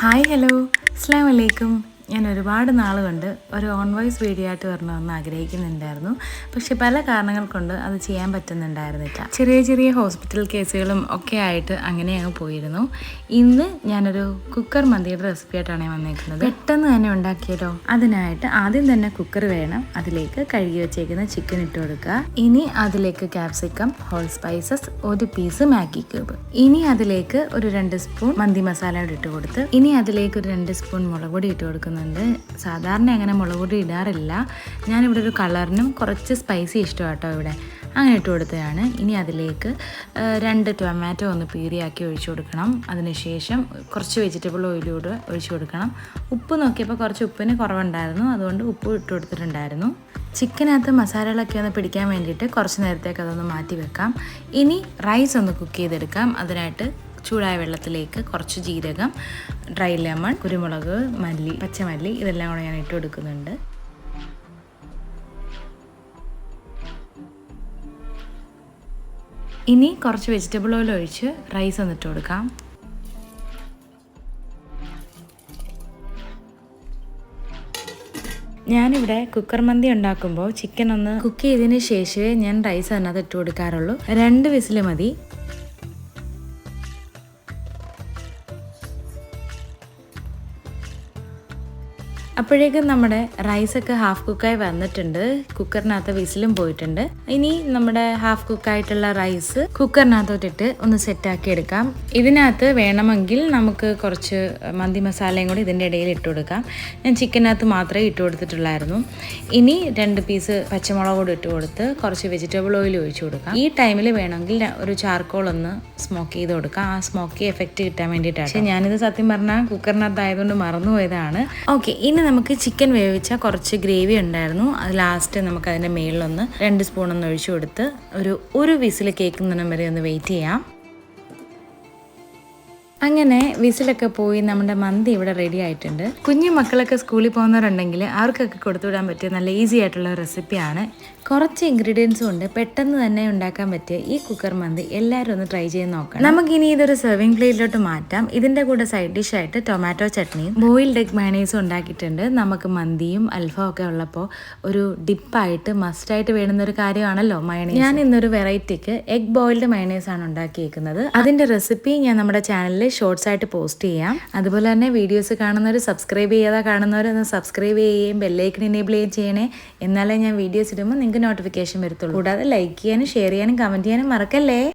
Hi hello അസ്സലാമു അലൈക്കും. ഞാൻ ഒരുപാട് നാൾ കൊണ്ട് ഒരു ഓൺ വോയിസ് വീഡിയോ ആയിട്ട് വരണമെന്ന് ആഗ്രഹിക്കുന്നുണ്ടായിരുന്നു. പക്ഷെ പല കാരണങ്ങൾ കൊണ്ട് അത് ചെയ്യാൻ പറ്റുന്നുണ്ടായിരുന്നില്ല. ചെറിയ ചെറിയ ഹോസ്പിറ്റൽ കേസുകളും ഒക്കെ ആയിട്ട് അങ്ങനെ അങ്ങ് പോയിരുന്നു. ഇന്ന് ഞാനൊരു കുക്കർ മന്തിയുടെ റെസിപ്പി ആയിട്ടാണ് വന്നേക്കുന്നത്. പെട്ടെന്ന് തന്നെ ഉണ്ടാക്കിയല്ലോ. അതിനായിട്ട് ആദ്യം തന്നെ കുക്കർ വേണം. അതിലേക്ക് കഴുകി വെച്ചേക്കുന്ന ചിക്കൻ ഇട്ട് കൊടുക്കുക. ഇനി അതിലേക്ക് ക്യാപ്സിക്കം, ഹോൾ സ്പൈസസ്, ഒരു പീസ് മാഗി ക്യൂബ്. ഇനി അതിലേക്ക് ഒരു 2 സ്പൂൺ മന്തി മസാല ഇട്ട് കൊടുത്ത് ഇനി അതിലേക്ക് ഒരു 2 സ്പൂൺ മുളക് പൊടി ഇട്ട് കൊടുക്കുന്നുണ്ട്. സാധാരണ അങ്ങനെ മുളക് പൊടി ഇടാറില്ല. ഞാനിവിടെ ഒരു കളറിനും കുറച്ച് സ്പൈസി ഇഷ്ടമാട്ടോ ഇവിടെ അങ്ങനെ ഇട്ട് കൊടുത്തതാണ്. ഇനി അതിലേക്ക് 2 ടൊമാറ്റോ ഒന്ന് പീറിയാക്കി ഒഴിച്ചു കൊടുക്കണം. അതിനുശേഷം കുറച്ച് വെജിറ്റബിൾ ഓയിലൂടെ ഒഴിച്ചു കൊടുക്കണം. ഉപ്പ് നോക്കിയപ്പോൾ കുറച്ച് ഉപ്പിന് കുറവുണ്ടായിരുന്നു, അതുകൊണ്ട് ഉപ്പ് ഇട്ട് കൊടുത്തിട്ടുണ്ടായിരുന്നു. ചിക്കനകത്ത് മസാലകളൊക്കെ ഒന്ന് പിടിക്കാൻ വേണ്ടിയിട്ട് കുറച്ച് നേരത്തേക്ക് അതൊന്ന് മാറ്റി വെക്കാം. ഇനി റൈസ് ഒന്ന് കുക്ക് ചെയ്തെടുക്കാം. അതിനായിട്ട് ചൂടായ വെള്ളത്തിലേക്ക് കുറച്ച് ജീരകം, ഡ്രൈ ലെമൺ, കുരുമുളക്, മല്ലി, പച്ചമല്ലി ഇതെല്ലാം കൂടെ ഞാൻ ഇട്ട് കൊടുക്കുന്നുണ്ട്. ഇനി കുറച്ച് വെജിറ്റബിൾ ഓയിൽ ഒഴിച്ച് റൈസ് ഒന്ന് ഇട്ട് കൊടുക്കാം. ഞാനിവിടെ കുക്കർ മന്തി ഉണ്ടാക്കുമ്പോൾ ചിക്കൻ ഒന്ന് കുക്ക് ചെയ്തതിന് ശേഷമേ ഞാൻ റൈസ് അതിനകത്ത് ഇട്ട് കൊടുക്കാറുള്ളൂ. 2 വിസിൽ മതി. അപ്പോഴേക്കും നമ്മുടെ റൈസൊക്കെ ഹാഫ് കുക്കായി വന്നിട്ടുണ്ട്. കുക്കറിനകത്ത് വിസിലും പോയിട്ടുണ്ട്. ഇനി നമ്മുടെ ഹാഫ് കുക്കായിട്ടുള്ള റൈസ് കുക്കറിനകത്തോട്ടിട്ട് ഒന്ന് സെറ്റാക്കി എടുക്കാം. ഇതിനകത്ത് വേണമെങ്കിൽ നമുക്ക് കുറച്ച് മന്തി മസാലയും കൂടി ഇതിൻ്റെ ഇടയിൽ ഇട്ട് കൊടുക്കാം. ഞാൻ ചിക്കനകത്ത് മാത്രമേ ഇട്ട് കൊടുത്തിട്ടുള്ളായിരുന്നു. ഇനി 2 പീസ് പച്ചമുളക് കൂടി ഇട്ട് കൊടുത്ത് കുറച്ച് വെജിറ്റബിൾ ഓയിൽ ഒഴിച്ചു കൊടുക്കാം. ഈ ടൈമിൽ വേണമെങ്കിൽ ഒരു ചാർക്കോൾ ഒന്ന് സ്മോക്ക് ചെയ്ത് കൊടുക്കാം. ആ സ്മോക്കി എഫക്റ്റ് കിട്ടാൻ വേണ്ടിയിട്ടാണ്. പക്ഷേ ഞാനിത് സത്യം പറഞ്ഞാൽ കുക്കറിനകത്തായതുകൊണ്ട് മറന്നുപോയതാണ്. ഓക്കെ, ഇനി നമുക്ക് ചിക്കൻ വേവിച്ച കുറച്ച് ഗ്രേവി ഉണ്ടായിരുന്നു. അത് ലാസ്റ്റ് നമുക്ക് അതിൻ്റെ മേളിലൊന്ന് 2 സ്പൂൺ ഒഴിച്ചു കൊടുത്ത് ഒരു വിസിൽ കേൾക്കുന്നതിനും വരെ ഒന്ന് വെയിറ്റ് ചെയ്യാം. അങ്ങനെ വിസിലൊക്കെ പോയി നമ്മുടെ മന്തി ഇവിടെ റെഡി ആയിട്ടുണ്ട്. കുഞ്ഞു മക്കളൊക്കെ സ്കൂളിൽ പോകുന്നവരുണ്ടെങ്കിൽ അവർക്കൊക്കെ കൊടുത്തുവിടാൻ പറ്റിയ നല്ല ഈസി ആയിട്ടുള്ള റെസിപ്പിയാണ്. കുറച്ച് ഇൻഗ്രീഡിയൻസും ഉണ്ട്. പെട്ടെന്ന് തന്നെ ഉണ്ടാക്കാൻ പറ്റിയ ഈ കുക്കർ മന്തി എല്ലാവരും ഒന്ന് ട്രൈ ചെയ്ത് നോക്കണം. നമുക്കിനി ഇതൊരു സെർവിങ് പ്ലേറ്റിലോട്ട് മാറ്റാം. ഇതിൻ്റെ കൂടെ സൈഡ് ഡിഷായിട്ട് ടൊമാറ്റോ ചട്നിയും ബോയിൽഡ് എഗ് മയണൈസും ഉണ്ടാക്കിയിട്ടുണ്ട്. നമുക്ക് മന്തിയും അൽഫാം ഒക്കെ ഉള്ളപ്പോൾ ഒരു ഡിപ്പായിട്ട് മസ്റ്റായിട്ട് വേണ്ടുന്നൊരു കാര്യമാണല്ലോ മയണൈസ്. ഞാൻ ഇന്നൊരു വെറൈറ്റിക്ക് എഗ് ബോയിൽഡ് മയണൈസാണ് ഉണ്ടാക്കിയേക്കുന്നത്. അതിൻ്റെ റെസിപ്പി ഞാൻ നമ്മുടെ ചാനലിൽ ഷോർട്സ് ആയിട്ട് പോസ്റ്റ് ചെയ്യാം. അതുപോലെ തന്നെ വീഡിയോസ് കാണുന്നവർ സബ്സ്ക്രൈബ് ചെയ്യാതെ കാണുന്നവരൊന്ന് സബ്സ്ക്രൈബ് ചെയ്യുകയും ബെല്ലൈക്കൺ എനേബിൾ ചെയ്യുകയും ചെയ്യണേ. എന്നാലേ ഞാൻ വീഡിയോസ് ഇടുമ്പോൾ നിങ്ങൾക്ക് നോട്ടിഫിക്കേഷൻ വരത്തുള്ളൂ. കൂടാതെ ലൈക്ക് ചെയ്യാനും ഷെയർ ചെയ്യാനും കമൻറ്റ് ചെയ്യാനും മറക്കല്ലേ.